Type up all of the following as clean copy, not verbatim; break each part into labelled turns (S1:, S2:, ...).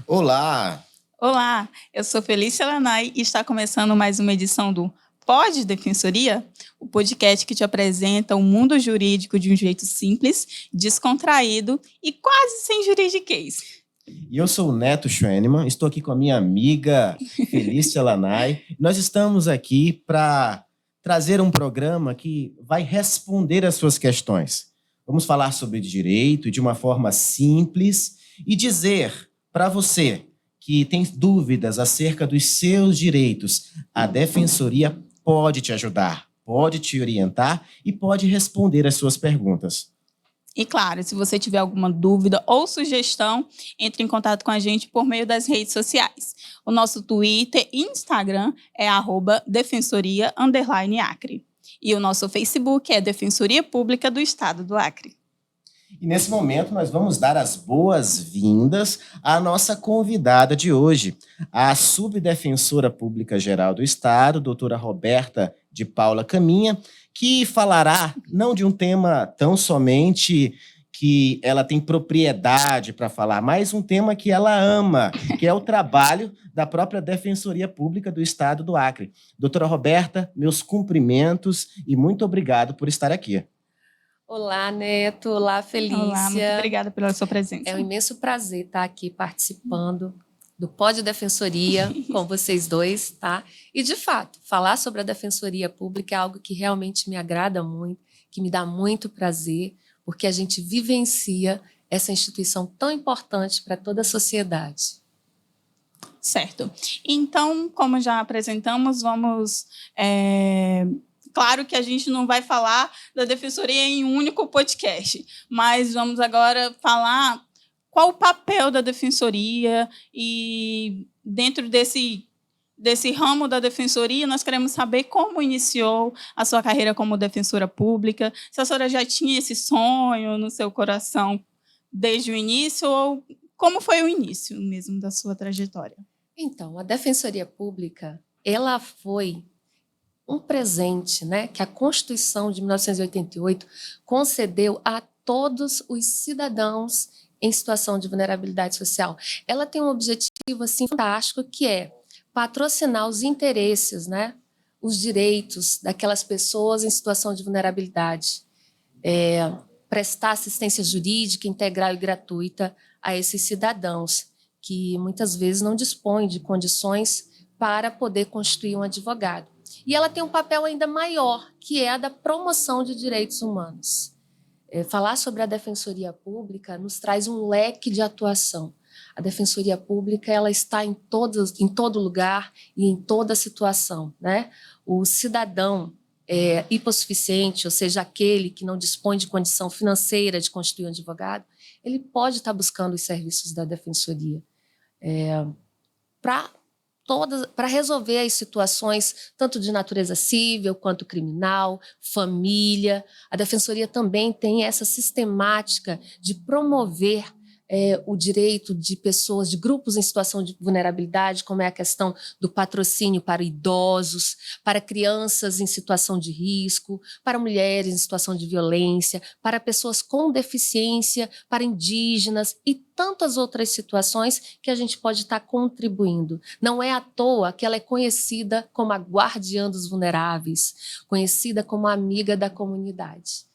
S1: Olá!
S2: Olá, eu sou Felícia Lanai e está começando mais uma edição do Pod Defensoria, o podcast que te apresenta o mundo jurídico de um jeito simples, descontraído e quase sem juridiquês.
S1: E eu sou o Neto Schwenemann, estou aqui com a minha amiga Felícia Lanai. Nós estamos aqui para trazer um programa que vai responder às suas questões. Vamos falar sobre direito de uma forma simples e dizer para você que tem dúvidas acerca dos seus direitos, a Defensoria pode te ajudar, pode te orientar e pode responder às suas perguntas.
S2: E claro, se você tiver alguma dúvida ou sugestão, entre em contato com a gente por meio das redes sociais. O nosso Twitter e Instagram é @defensoria_Acre. E o nosso Facebook é Defensoria Pública do Estado do Acre.
S1: E nesse momento nós vamos dar as boas-vindas à nossa convidada de hoje, a subdefensora pública geral do Estado, doutora Roberta de Paula Caminha, que falará não de um tema tão somente que ela tem propriedade para falar, mas um tema que ela ama, que é o trabalho da própria Defensoria Pública do Estado do Acre. Doutora Roberta, meus cumprimentos e muito obrigado por estar aqui.
S3: Olá, Neto. Olá, Felícia.
S2: Olá, muito obrigada pela sua presença.
S3: É um imenso prazer estar aqui participando do Pod Defensoria com vocês dois, tá? E, de fato, falar sobre a Defensoria Pública é algo que realmente me agrada muito, que me dá muito prazer, porque a gente vivencia essa instituição tão importante para toda a sociedade.
S2: Certo. Então, como já apresentamos, vamos... Claro que a gente não vai falar da Defensoria em um único podcast, mas vamos agora falar qual o papel da Defensoria e dentro desse ramo da Defensoria, nós queremos saber como iniciou a sua carreira como defensora pública, se a senhora já tinha esse sonho no seu coração desde o início ou como foi o início mesmo da sua trajetória.
S3: Então, a Defensoria Pública, ela foi um presente, né, que a Constituição de 1988 concedeu a todos os cidadãos em situação de vulnerabilidade social. Ela tem um objetivo assim fantástico, que é patrocinar os interesses, né, os direitos daquelas pessoas em situação de vulnerabilidade, prestar assistência jurídica integral e gratuita a esses cidadãos que muitas vezes não dispõem de condições para poder constituir um advogado. E ela tem um papel ainda maior, que é a da promoção de direitos humanos. Falar sobre a Defensoria Pública nos traz um leque de atuação. A Defensoria Pública ela está em todo lugar e em toda situação, né? O cidadão hipossuficiente, ou seja, aquele que não dispõe de condição financeira de constituir um advogado, ele pode estar buscando os serviços da Defensoria para resolver as situações tanto de natureza civil quanto criminal, família. A Defensoria também tem essa sistemática de promover o direito de pessoas, de grupos em situação de vulnerabilidade, como é a questão do patrocínio para idosos, para crianças em situação de risco, para mulheres em situação de violência, para pessoas com deficiência, para indígenas e tantas outras situações que a gente pode estar contribuindo. Não é à toa que ela é conhecida como a guardiã dos vulneráveis, conhecida como a amiga da comunidade.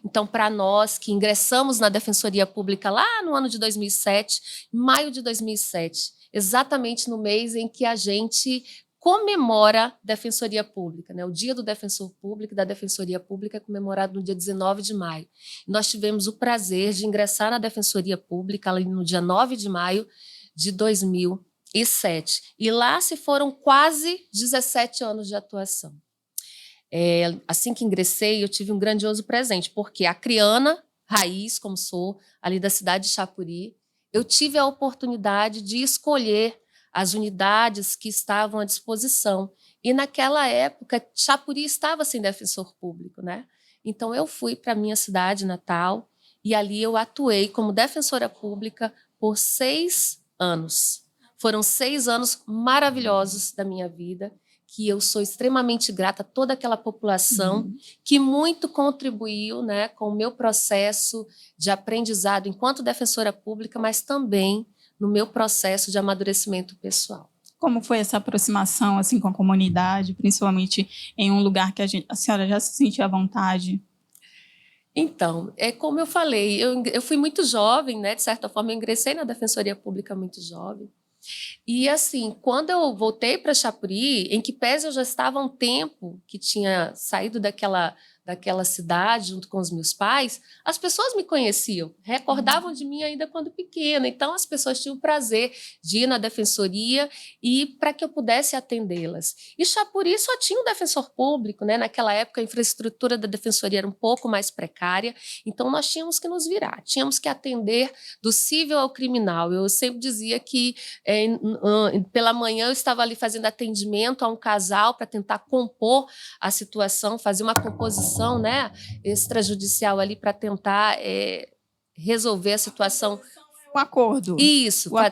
S3: Então, para nós que ingressamos na Defensoria Pública lá no ano de 2007, em maio de 2007, exatamente no mês em que a gente comemora Defensoria Pública, o Dia do Defensor Público, da Defensoria Pública, é comemorado no dia 19 de maio. Nós tivemos o prazer de ingressar na Defensoria Pública ali no dia 9 de maio de 2007. E lá se foram quase 17 anos de atuação. Assim que ingressei, eu tive um grandioso presente, porque acriana, raiz, como sou, ali da cidade de Chapuri, eu tive a oportunidade de escolher as unidades que estavam à disposição. E naquela época, Chapuri estava sem defensor público, né? Então eu fui para a minha cidade natal e ali eu atuei como defensora pública por 6 anos. Foram 6 anos maravilhosos da minha vida, que eu sou extremamente grata a toda aquela população que muito contribuiu, com o meu processo de aprendizado enquanto defensora pública, mas também no meu processo de amadurecimento pessoal.
S2: Como foi essa aproximação assim com a comunidade, principalmente em um lugar que a senhora já se sentiu à vontade?
S3: Então, é como eu falei, eu fui muito jovem, né? De certa forma, eu ingressei na Defensoria Pública muito jovem. E assim, quando eu voltei para Chapuri, em que pese eu já estava há um tempo que tinha saído daquela cidade junto com os meus pais, as pessoas me conheciam, recordavam de mim ainda quando pequena. Então, as pessoas tinham o prazer de ir na defensoria e para que eu pudesse atendê-las. E Chapuri só tinha um defensor público, né? Naquela época, a infraestrutura da defensoria era um pouco mais precária, então nós tínhamos que nos virar, tínhamos que atender do cível ao criminal. Eu sempre dizia que pela manhã eu estava ali fazendo atendimento a um casal para tentar compor a situação, fazer uma composição, né, extrajudicial ali para tentar resolver a situação.
S2: O acordo.
S3: Isso, para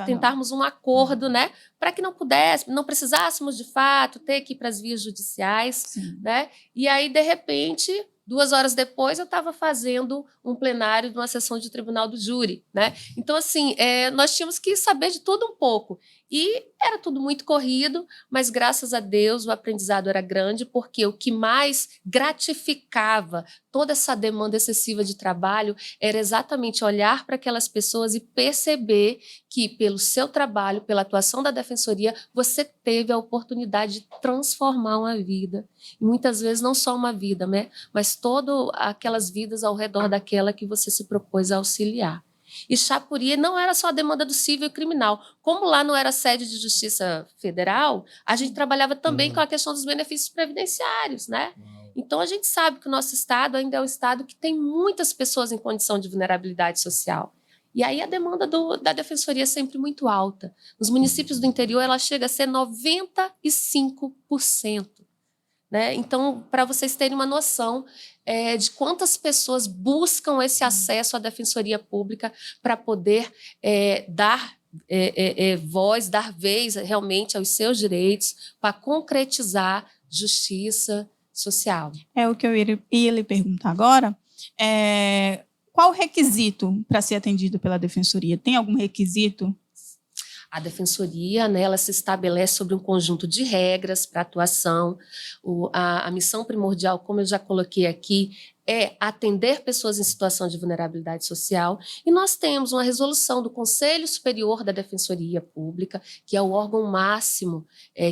S3: tentarmos um acordo, né, para que não precisássemos de fato ter que ir para as vias judiciais, né? E aí, de repente, 2 horas depois, eu estava fazendo um plenário de uma sessão de tribunal do júri, né? Então, assim, nós tínhamos que saber de tudo um pouco. E era tudo muito corrido, mas, graças a Deus, o aprendizado era grande, porque o que mais gratificava toda essa demanda excessiva de trabalho era exatamente olhar para aquelas pessoas e perceber que, pelo seu trabalho, pela atuação da defensoria, você teve a oportunidade de transformar uma vida. E muitas vezes não só uma vida, né? Mas todas aquelas vidas ao redor daquela que você se propôs a auxiliar. E Chapuri não era só a demanda do civil e criminal. Como lá não era sede de justiça federal, a gente trabalhava também com a questão dos benefícios previdenciários, né? Então, a gente sabe que o nosso estado ainda é um estado que tem muitas pessoas em condição de vulnerabilidade social. E aí a demanda da defensoria é sempre muito alta. Nos municípios do interior, ela chega a ser 95%. Né? Então, para vocês terem uma noção de quantas pessoas buscam esse acesso à defensoria pública para poder dar voz, dar vez realmente aos seus direitos, para concretizar justiça social.
S2: É o que eu ia lhe perguntar agora. Qual o requisito para ser atendido pela defensoria? Tem algum requisito?
S3: A defensoria, né, ela se estabelece sobre um conjunto de regras para atuação. A missão primordial, como eu já coloquei aqui, é atender pessoas em situação de vulnerabilidade social. E nós temos uma resolução do Conselho Superior da Defensoria Pública, que é o órgão máximo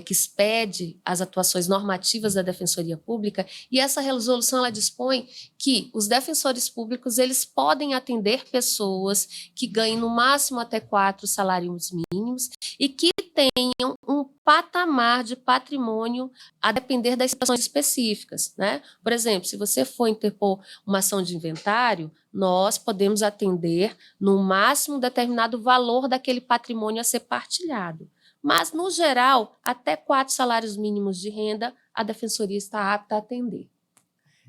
S3: que expede as atuações normativas da Defensoria Pública. E essa resolução ela dispõe que os defensores públicos eles podem atender pessoas que ganhem no máximo até 4 salários mínimos e que tenham um patamar de patrimônio a depender das situações específicas, né? Por exemplo, se você for interpor uma ação de inventário, nós podemos atender no máximo determinado valor daquele patrimônio a ser partilhado. Mas, no geral, até 4 salários mínimos de renda, a defensoria está apta a atender.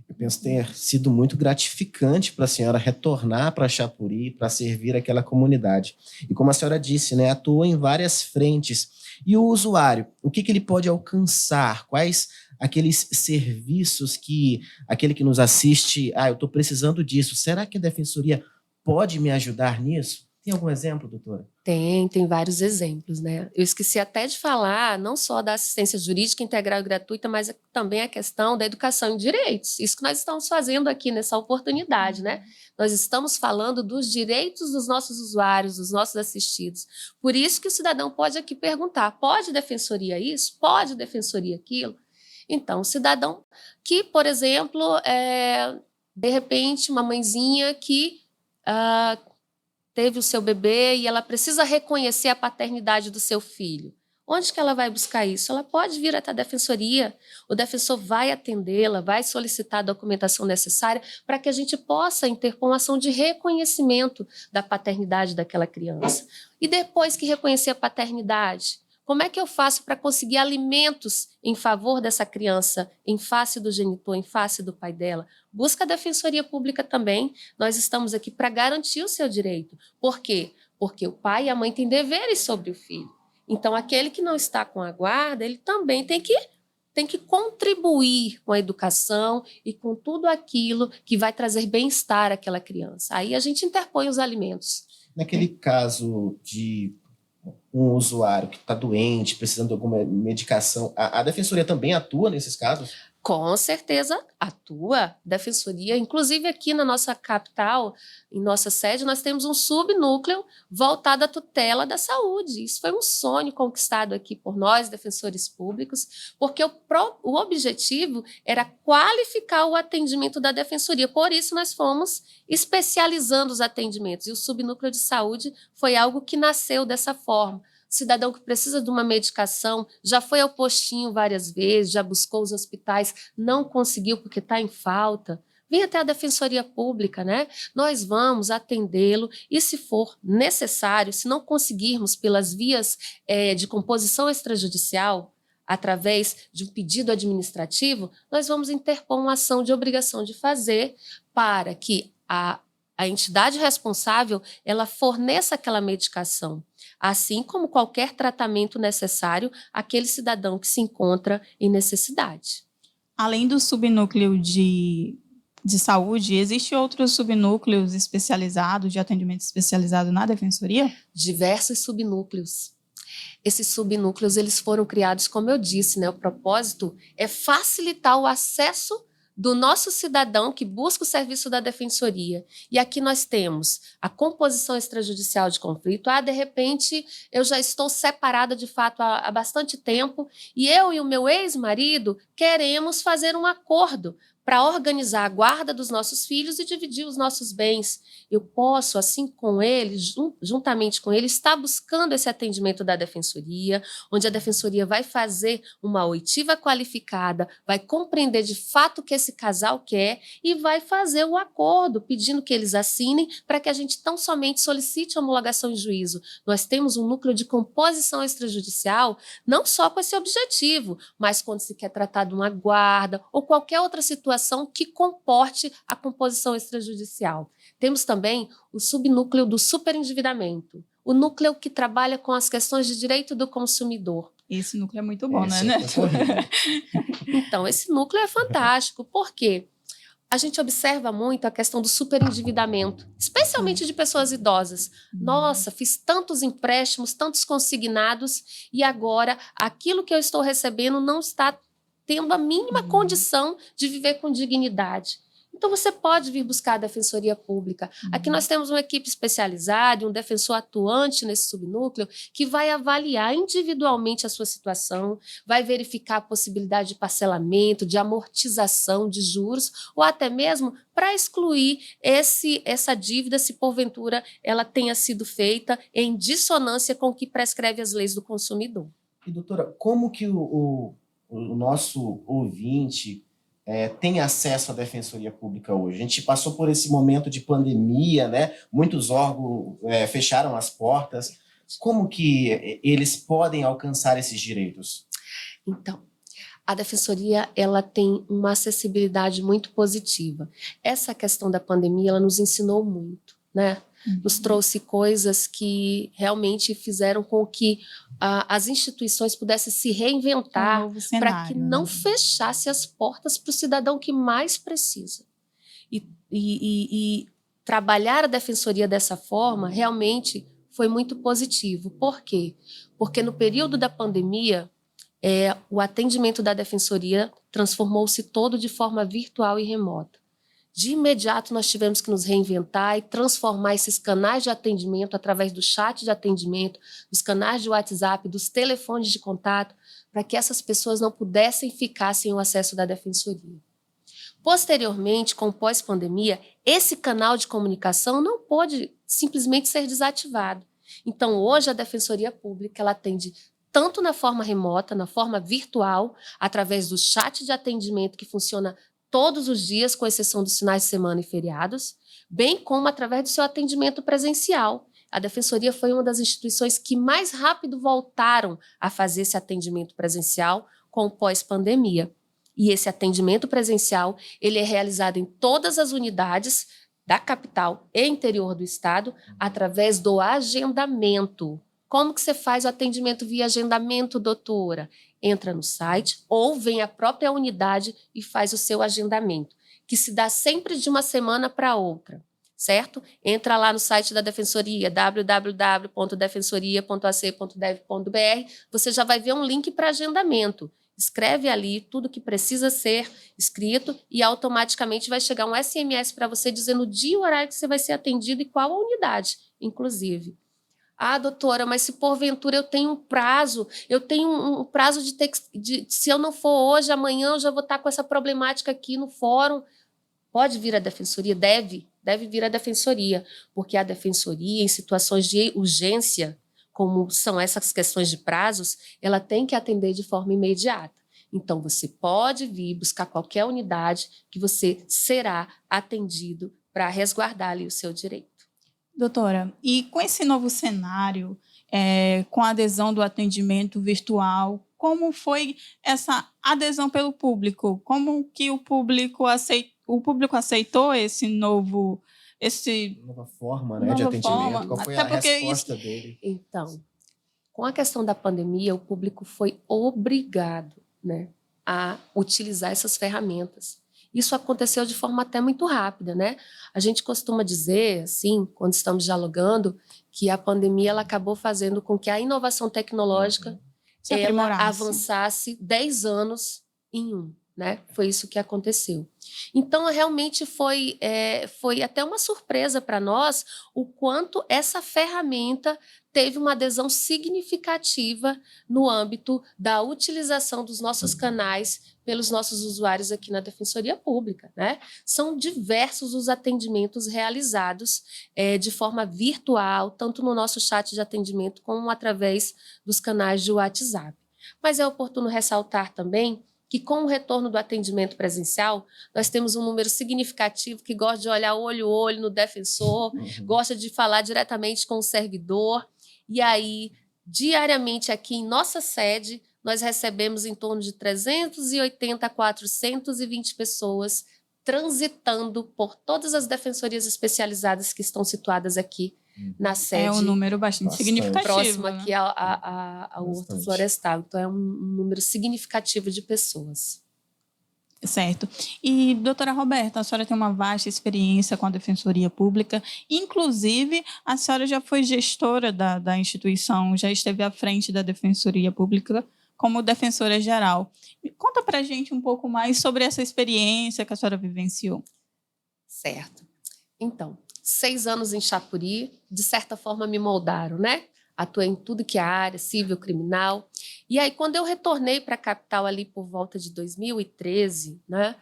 S1: Eu penso ter sido muito gratificante para a senhora retornar para Chapuri, para servir aquela comunidade. E como a senhora disse, né, atua em várias frentes. E o usuário, o que ele pode alcançar? Quais aqueles serviços que aquele que nos assiste, eu estou precisando disso. Será que a defensoria pode me ajudar nisso? Tem algum exemplo, doutora?
S3: Tem vários exemplos, né? Eu esqueci até de falar não só da assistência jurídica integral e gratuita, mas também a questão da educação em direitos. Isso que nós estamos fazendo aqui nessa oportunidade, né? Nós estamos falando dos direitos dos nossos usuários, dos nossos assistidos. Por isso que o cidadão pode aqui perguntar, pode defensoria isso? Pode defensoria aquilo? Então, o cidadão que, por exemplo, de repente, uma mãezinha que teve o seu bebê e ela precisa reconhecer a paternidade do seu filho. Onde que ela vai buscar isso? Ela pode vir até a defensoria, o defensor vai atendê-la, vai solicitar a documentação necessária para que a gente possa interpor uma ação de reconhecimento da paternidade daquela criança. E depois que reconhecer a paternidade, como é que eu faço para conseguir alimentos em favor dessa criança, em face do genitor, em face do pai dela? Busca a defensoria pública também. Nós estamos aqui para garantir o seu direito. Por quê? Porque o pai e a mãe têm deveres sobre o filho. Então, aquele que não está com a guarda, ele também tem que contribuir com a educação e com tudo aquilo que vai trazer bem-estar àquela criança. Aí a gente interpõe os alimentos.
S1: Naquele caso de um usuário que está doente, precisando de alguma medicação, a defensoria também atua nesses casos?
S3: Com certeza atua, defensoria, inclusive aqui na nossa capital, em nossa sede, nós temos um subnúcleo voltado à tutela da saúde. Isso foi um sonho conquistado aqui por nós, defensores públicos, porque o objetivo era qualificar o atendimento da defensoria. Por isso, nós fomos especializando os atendimentos. E o subnúcleo de saúde foi algo que nasceu dessa forma. Cidadão que precisa de uma medicação, já foi ao postinho várias vezes, já buscou os hospitais, não conseguiu porque está em falta, vem até a Defensoria Pública, né? Nós vamos atendê-lo e, se for necessário, se não conseguirmos pelas vias de composição extrajudicial, através de um pedido administrativo, nós vamos interpor uma ação de obrigação de fazer para que a entidade responsável ela forneça aquela medicação, assim como qualquer tratamento necessário àquele cidadão que se encontra em necessidade.
S2: Além do subnúcleo de saúde, existem outros subnúcleos especializados, de atendimento especializado na defensoria?
S3: Diversos subnúcleos. Esses subnúcleos eles foram criados, como eu disse, né? O propósito é facilitar o acesso do nosso cidadão que busca o serviço da defensoria. E aqui nós temos a composição extrajudicial de conflito. De repente, eu já estou separada de fato há bastante tempo e eu e o meu ex-marido queremos fazer um acordo para organizar a guarda dos nossos filhos e dividir os nossos bens. Eu posso, assim com ele, juntamente com ele, estar buscando esse atendimento da defensoria, onde a defensoria vai fazer uma oitiva qualificada, vai compreender de fato o que esse casal quer e vai fazer o acordo, pedindo que eles assinem para que a gente tão somente solicite a homologação em juízo. Nós temos um núcleo de composição extrajudicial, não só com esse objetivo, mas quando se quer tratar de uma guarda ou qualquer outra situação que comporte a composição extrajudicial. Temos também o subnúcleo do superendividamento, o núcleo que trabalha com as questões de direito do consumidor.
S2: Esse núcleo é muito bom, né?
S3: Então, esse núcleo é fantástico. Por quê? A gente observa muito a questão do superendividamento, especialmente de pessoas idosas. Nossa, fiz tantos empréstimos, tantos consignados, e agora aquilo que eu estou recebendo não está tendo a mínima condição de viver com dignidade. Então, você pode vir buscar a Defensoria Pública. Aqui nós temos uma equipe especializada, um defensor atuante nesse subnúcleo, que vai avaliar individualmente a sua situação, vai verificar a possibilidade de parcelamento, de amortização de juros, ou até mesmo para excluir essa dívida, se porventura ela tenha sido feita em dissonância com o que prescreve as leis do consumidor.
S1: E, doutora, como que o nosso ouvinte tem acesso à Defensoria Pública hoje? A gente passou por esse momento de pandemia, né? Muitos órgãos fecharam as portas. Como que eles podem alcançar esses direitos?
S3: Então, a Defensoria ela tem uma acessibilidade muito positiva. Essa questão da pandemia ela nos ensinou muito, né? Nos trouxe coisas que realmente fizeram com que as instituições pudessem se reinventar para que não fechasse as portas para o cidadão que mais precisa. E trabalhar a defensoria dessa forma realmente foi muito positivo. Por quê? Porque no período da pandemia, o atendimento da defensoria transformou-se todo de forma virtual e remota. De imediato, nós tivemos que nos reinventar e transformar esses canais de atendimento através do chat de atendimento, dos canais de WhatsApp, dos telefones de contato, para que essas pessoas não pudessem ficar sem o acesso da defensoria. Posteriormente, com o pós-pandemia, esse canal de comunicação não pôde simplesmente ser desativado. Então, hoje, a Defensoria Pública ela atende tanto na forma remota, na forma virtual, através do chat de atendimento que funciona todos os dias, com exceção dos finais de semana e feriados, bem como através do seu atendimento presencial. A Defensoria foi uma das instituições que mais rápido voltaram a fazer esse atendimento presencial com o pós-pandemia. E esse atendimento presencial ele é realizado em todas as unidades da capital e interior do estado através do agendamento. Como que você faz o atendimento via agendamento, doutora? Entra no site ou vem à própria unidade e faz o seu agendamento, que se dá sempre de uma semana para outra. certo? Entra lá no site da Defensoria, www.defensoria.ac.dev.br, você já vai ver um link para agendamento. Escreve ali tudo que precisa ser escrito e automaticamente vai chegar um SMS para você dizendo o dia e o horário que você vai ser atendido e qual a unidade, inclusive. Ah, doutora, mas se porventura eu tenho um prazo se eu não for hoje, amanhã eu já vou estar com essa problemática aqui no fórum. Pode vir a defensoria, deve vir a defensoria, porque a defensoria, em situações de urgência, como são essas questões de prazos, ela tem que atender de forma imediata. Então, você pode vir buscar qualquer unidade que você será atendido para resguardar ali o seu direito.
S2: Doutora, e com esse novo cenário, com a adesão do atendimento virtual, como foi essa adesão pelo público? Como que o público aceitou esse novo...
S1: Nova forma, né, de atendimento. Qual foi a resposta dele?
S3: Então, com a questão da pandemia, o público foi obrigado, né, a utilizar essas ferramentas. Isso aconteceu de forma até muito rápida, né? A gente costuma dizer, assim, quando estamos dialogando, que a pandemia ela acabou fazendo com que a inovação tecnológica ela avançasse 10 anos em um, né? Foi isso que aconteceu. Então, realmente foi até uma surpresa para nós o quanto essa ferramenta teve uma adesão significativa no âmbito da utilização dos nossos canais pelos nossos usuários aqui na Defensoria Pública, né? São diversos os atendimentos realizados de forma virtual, tanto no nosso chat de atendimento como através dos canais de WhatsApp. Mas é oportuno ressaltar também que com o retorno do atendimento presencial, nós temos um número significativo que gosta de olhar olho a olho no defensor, gosta de falar diretamente com o servidor. E aí, diariamente aqui em nossa sede, nós recebemos em torno de 380 a 420 pessoas transitando por todas as defensorias especializadas que estão situadas aqui na sede.
S2: É um número bastante significativo.
S3: Próximo aqui ao Horto Florestal. Então, é um número significativo de pessoas.
S2: Certo. E, doutora Roberta, a senhora tem uma vasta experiência com a Defensoria Pública. Inclusive, a senhora já foi gestora da instituição, já esteve à frente da Defensoria Pública como defensora geral. Conta para a gente um pouco mais sobre essa experiência que a senhora vivenciou.
S3: Certo. Então, 6 anos em Chapuri, de certa forma me moldaram, né? Atuei em tudo que é área, civil, criminal. E aí, quando eu retornei para a capital ali por volta de 2013, né,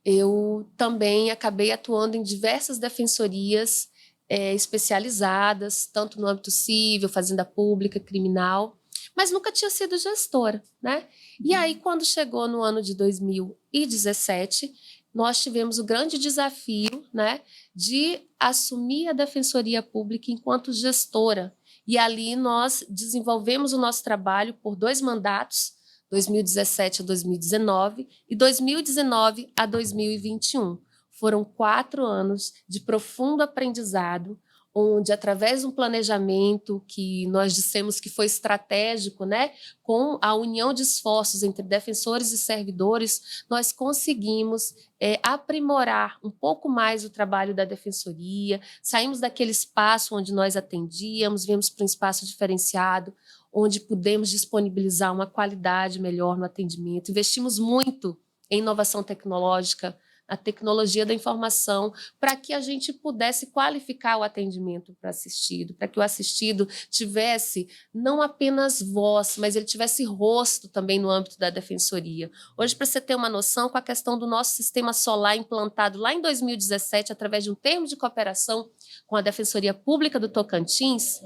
S3: eu também acabei atuando em diversas defensorias especializadas, tanto no âmbito civil, fazenda pública, criminal, mas nunca tinha sido gestora, né? E aí, quando chegou no ano de 2017, nós tivemos o grande desafio, né, de assumir a Defensoria Pública enquanto gestora. E ali nós desenvolvemos o nosso trabalho por 2 mandatos, 2017 a 2019 e 2019 a 2021. Foram 4 anos de profundo aprendizado, onde, através de um planejamento que nós dissemos que foi estratégico, né, com a união de esforços entre defensores e servidores, nós conseguimos aprimorar um pouco mais o trabalho da defensoria, saímos daquele espaço onde nós atendíamos, viemos para um espaço diferenciado, onde pudemos disponibilizar uma qualidade melhor no atendimento, investimos muito em inovação tecnológica, a tecnologia da informação, para que a gente pudesse qualificar o atendimento para assistido, para que o assistido tivesse não apenas voz, mas ele tivesse rosto também no âmbito da defensoria. Hoje, para você ter uma noção, com a questão do nosso sistema solar implantado lá em 2017, através de um termo de cooperação com a Defensoria Pública do Tocantins,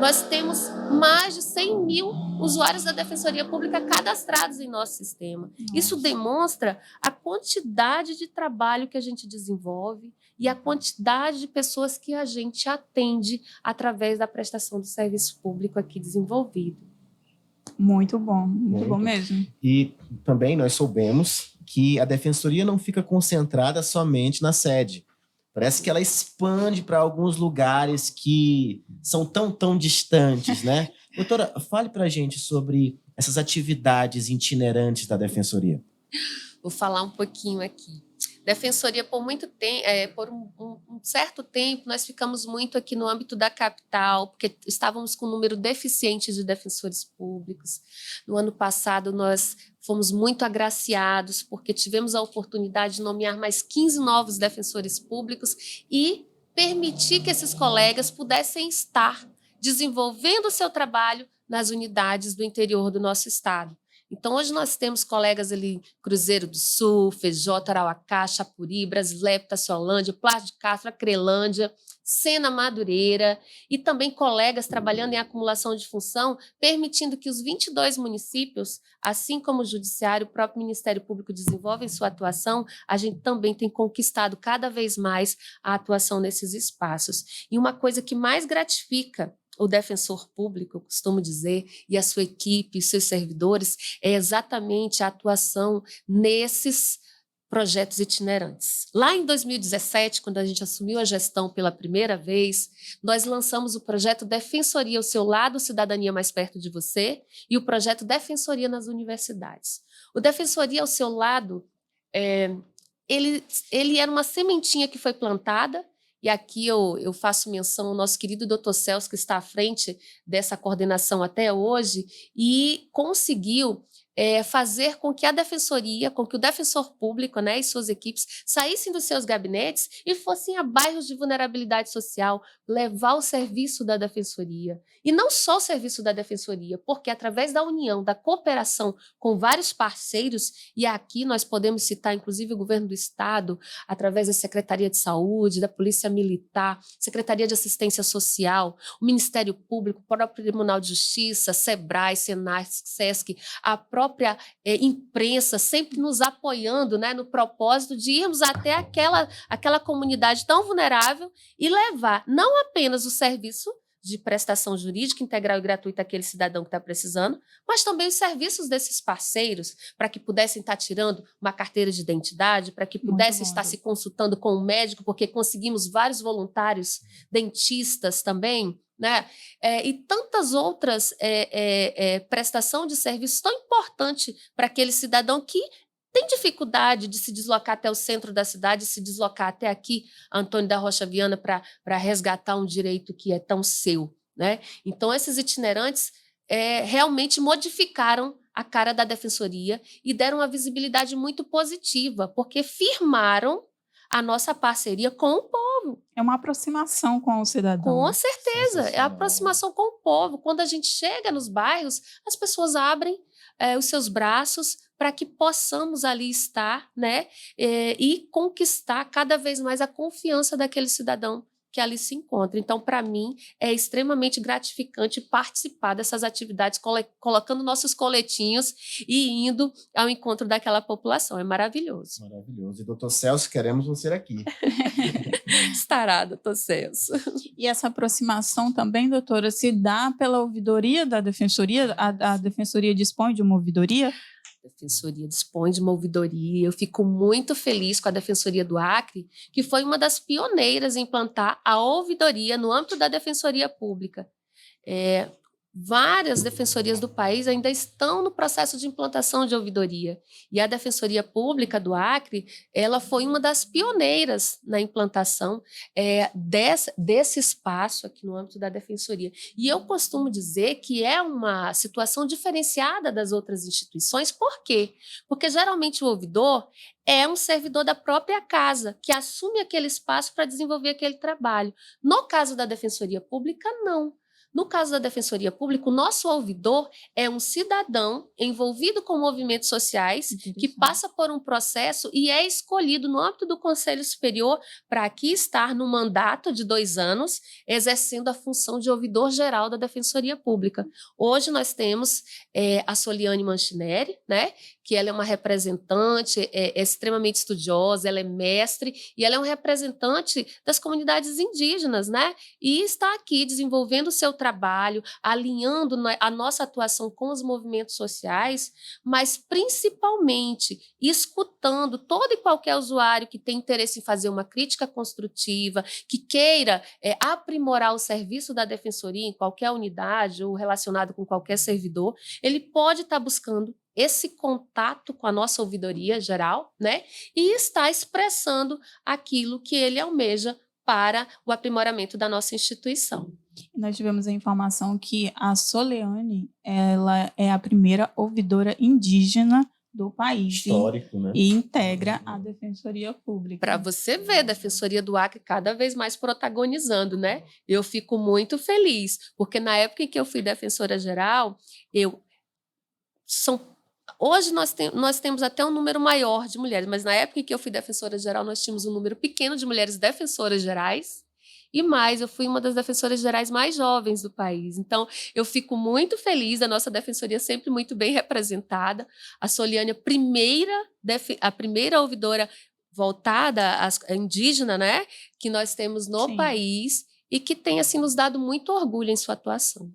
S3: nós temos mais de 100 mil usuários da Defensoria Pública cadastrados em nosso sistema. Nossa. Isso demonstra a quantidade de trabalho que a gente desenvolve e a quantidade de pessoas que a gente atende através da prestação do serviço público aqui desenvolvido.
S2: Muito bom, muito bom mesmo.
S1: E também nós soubemos que a Defensoria não fica concentrada somente na sede. Parece que ela expande para alguns lugares que são tão distantes, né? Doutora, fale para a gente sobre essas atividades itinerantes da Defensoria.
S3: Vou falar um pouquinho aqui. Defensoria, por muito tempo, por um certo tempo, nós ficamos muito aqui no âmbito da capital, porque estávamos com um número deficiente de defensores públicos. No ano passado, nós fomos muito agraciados, porque tivemos a oportunidade de nomear mais 15 novos defensores públicos e permitir que esses colegas pudessem estar desenvolvendo o seu trabalho nas unidades do interior do nosso estado. Então, hoje nós temos colegas ali, Cruzeiro do Sul, Feijó, Arauacá, Chapuri, Brasileiro, Taciolândia, Plástico de Castro, Acrelândia, Sena Madureira, e também colegas trabalhando em acumulação de função, permitindo que os 22 municípios, assim como o Judiciário, o próprio Ministério Público desenvolvem sua atuação, a gente também tem conquistado cada vez mais a atuação nesses espaços. E uma coisa que mais gratifica o defensor público, eu costumo dizer, e a sua equipe, os seus servidores, é exatamente a atuação nesses projetos itinerantes. Lá em 2017, quando a gente assumiu a gestão pela primeira vez, nós lançamos o projeto Defensoria ao seu lado, Cidadania mais perto de você, e o projeto Defensoria nas universidades. O Defensoria ao seu lado, ele era uma sementinha que foi plantada, e aqui eu faço menção ao nosso querido Dr. Celso, que está à frente dessa coordenação até hoje, e conseguiu fazer com que a defensoria, com que o defensor público, né, e suas equipes saíssem dos seus gabinetes e fossem a bairros de vulnerabilidade social, levar o serviço da defensoria. E não só o serviço da defensoria, porque através da união, da cooperação com vários parceiros, e aqui nós podemos citar inclusive o governo do estado, através da Secretaria de Saúde, da Polícia Militar, Secretaria de Assistência Social, o Ministério Público, o próprio Tribunal de Justiça, SEBRAE, SENAC, SESC, a própria imprensa sempre nos apoiando, né, no propósito de irmos até aquela comunidade tão vulnerável e levar não apenas o serviço de prestação jurídica integral e gratuita àquele cidadão que está precisando, mas também os serviços desses parceiros, para que pudessem estar tirando uma carteira de identidade, para que pudessem estar se consultando com o médico, porque conseguimos vários voluntários, dentistas também, né? E tantas outras prestação de serviços tão importante para aquele cidadão que tem dificuldade de se deslocar até o centro da cidade, se deslocar até aqui, Antônio da Rocha Viana, para resgatar um direito que é tão seu, né? Então, esses itinerantes realmente modificaram a cara da defensoria e deram uma visibilidade muito positiva, porque firmaram a nossa parceria com o povo.
S2: É uma aproximação com o cidadão.
S3: Com certeza, é a aproximação com o povo. Quando a gente chega nos bairros, as pessoas abrem os seus braços para que possamos ali estar, né, e conquistar cada vez mais a confiança daquele cidadão que ali se encontra. Então, para mim, é extremamente gratificante participar dessas atividades, colocando nossos coletinhos e indo ao encontro daquela população. É maravilhoso.
S1: Maravilhoso. E, doutor Celso, queremos você aqui.
S3: Estará, doutor Celso.
S2: E essa aproximação também, doutora, se dá pela ouvidoria da Defensoria? A Defensoria dispõe de uma ouvidoria?
S3: A Defensoria dispõe de uma ouvidoria. Eu fico muito feliz com a Defensoria do Acre, que foi uma das pioneiras em implantar a ouvidoria no âmbito da Defensoria Pública. Várias defensorias do país ainda estão no processo de implantação de ouvidoria. E a Defensoria Pública do Acre, ela foi uma das pioneiras na implantação desse espaço aqui no âmbito da Defensoria. E eu costumo dizer que é uma situação diferenciada das outras instituições. Por quê? Porque geralmente o ouvidor é um servidor da própria casa, que assume aquele espaço para desenvolver aquele trabalho. No caso da Defensoria Pública, não. No caso da Defensoria Pública, o nosso ouvidor é um cidadão envolvido com movimentos sociais que passa por um processo e é escolhido no âmbito do Conselho Superior para aqui estar no mandato de 2 anos, exercendo a função de ouvidor geral da Defensoria Pública. Hoje nós temos a Soliane Manchineri, né, que ela é uma representante, é extremamente estudiosa, ela é mestre e ela é um representante das comunidades indígenas, né, e está aqui desenvolvendo o seu trabalho, alinhando a nossa atuação com os movimentos sociais, mas principalmente escutando todo e qualquer usuário que tem interesse em fazer uma crítica construtiva, que queira aprimorar o serviço da Defensoria em qualquer unidade ou relacionado com qualquer servidor, ele pode estar buscando esse contato com a nossa ouvidoria geral, né, e está expressando aquilo que ele almeja para o aprimoramento da nossa instituição.
S2: Nós tivemos a informação que a Soleane, ela é a primeira ouvidora indígena do país.
S1: Histórico, né?
S2: E integra a Defensoria Pública.
S3: Para você ver, a Defensoria do Acre cada vez mais protagonizando, né? Eu fico muito feliz, porque na época em que eu fui defensora-geral, hoje nós temos até um número maior de mulheres, mas na época em que eu fui defensora-geral, nós tínhamos um número pequeno de mulheres defensoras gerais, e mais, eu fui uma das defensoras gerais mais jovens do país. Então, eu fico muito feliz, a nossa defensoria sempre muito bem representada. A Soliane, a primeira ouvidora voltada à indígena, né, que nós temos no
S2: Sim.
S3: país e que tem assim, nos dado muito orgulho em sua atuação.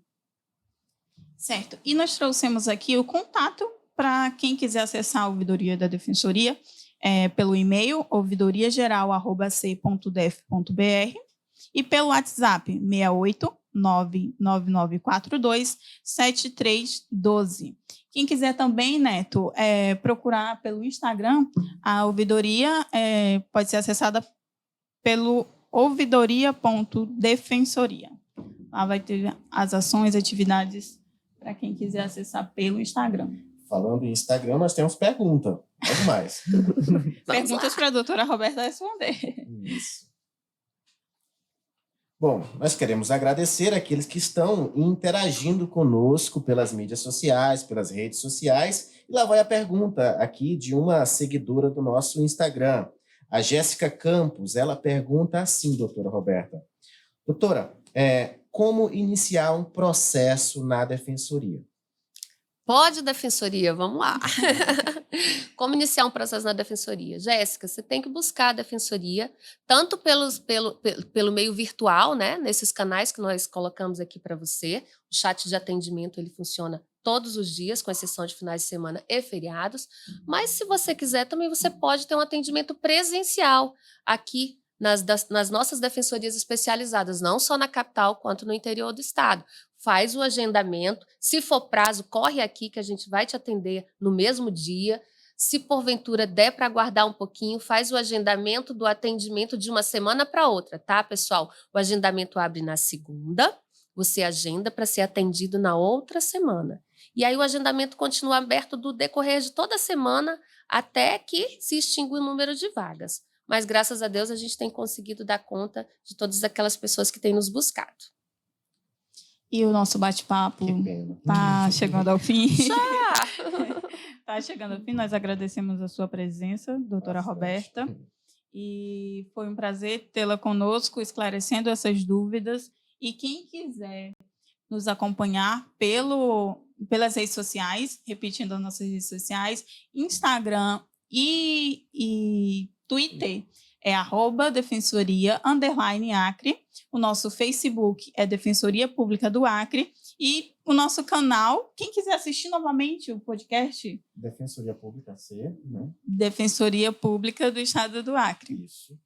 S2: Certo. E nós trouxemos aqui o contato para quem quiser acessar a ouvidoria da Defensoria pelo e-mail ouvidoriageral@c.def.br e pelo WhatsApp 68 99942 7312. Quem quiser também, Neto, procurar pelo Instagram, a ouvidoria pode ser acessada pelo ouvidoria.defensoria. Lá vai ter as ações, atividades para quem quiser acessar pelo Instagram.
S1: Falando em Instagram, nós temos pergunta. Logo mais.
S2: Perguntas para a doutora Roberta responder.
S1: Isso. Bom, nós queremos agradecer aqueles que estão interagindo conosco pelas mídias sociais, pelas redes sociais. E lá vai a pergunta aqui de uma seguidora do nosso Instagram, a Jéssica Campos. Ela pergunta assim, doutora Roberta. Doutora, como iniciar um processo na Defensoria?
S3: Pode, Defensoria, vamos lá. Como iniciar um processo na Defensoria? Jéssica, você tem que buscar a Defensoria, tanto pelo meio virtual, né, nesses canais que nós colocamos aqui para você. O chat de atendimento ele funciona todos os dias, com exceção de finais de semana e feriados. Mas, se você quiser, também você pode ter um atendimento presencial aqui nas nossas defensorias especializadas, não só na capital, quanto no interior do estado. Faz o agendamento, se for prazo, corre aqui que a gente vai te atender no mesmo dia. Se porventura der para aguardar um pouquinho, faz o agendamento do atendimento de uma semana para outra, tá, pessoal? O agendamento abre na segunda, você agenda para ser atendido na outra semana. E aí o agendamento continua aberto do decorrer de toda a semana até que se extingue o número de vagas. Mas, graças a Deus, a gente tem conseguido dar conta de todas aquelas pessoas que têm nos buscado.
S2: E o nosso bate-papo está chegando ao fim. Está chegando ao fim. Nós agradecemos a sua presença, doutora Roberta. E foi um prazer tê-la conosco, esclarecendo essas dúvidas. E quem quiser nos acompanhar pelas redes sociais, repetindo as nossas redes sociais, Instagram e Twitter é @defensoria_Acre. O nosso Facebook é Defensoria Pública do Acre. E o nosso canal, quem quiser assistir novamente o podcast...
S1: Defensoria Pública C, né?
S2: Defensoria Pública do Estado do Acre.
S1: Isso.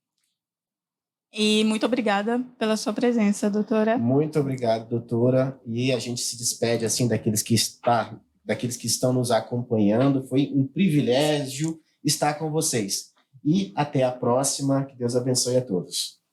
S2: E muito obrigada pela sua presença, doutora.
S1: Muito obrigado, doutora. E a gente se despede assim daqueles que estão nos acompanhando. Foi um privilégio estar com vocês. E até a próxima. Que Deus abençoe a todos.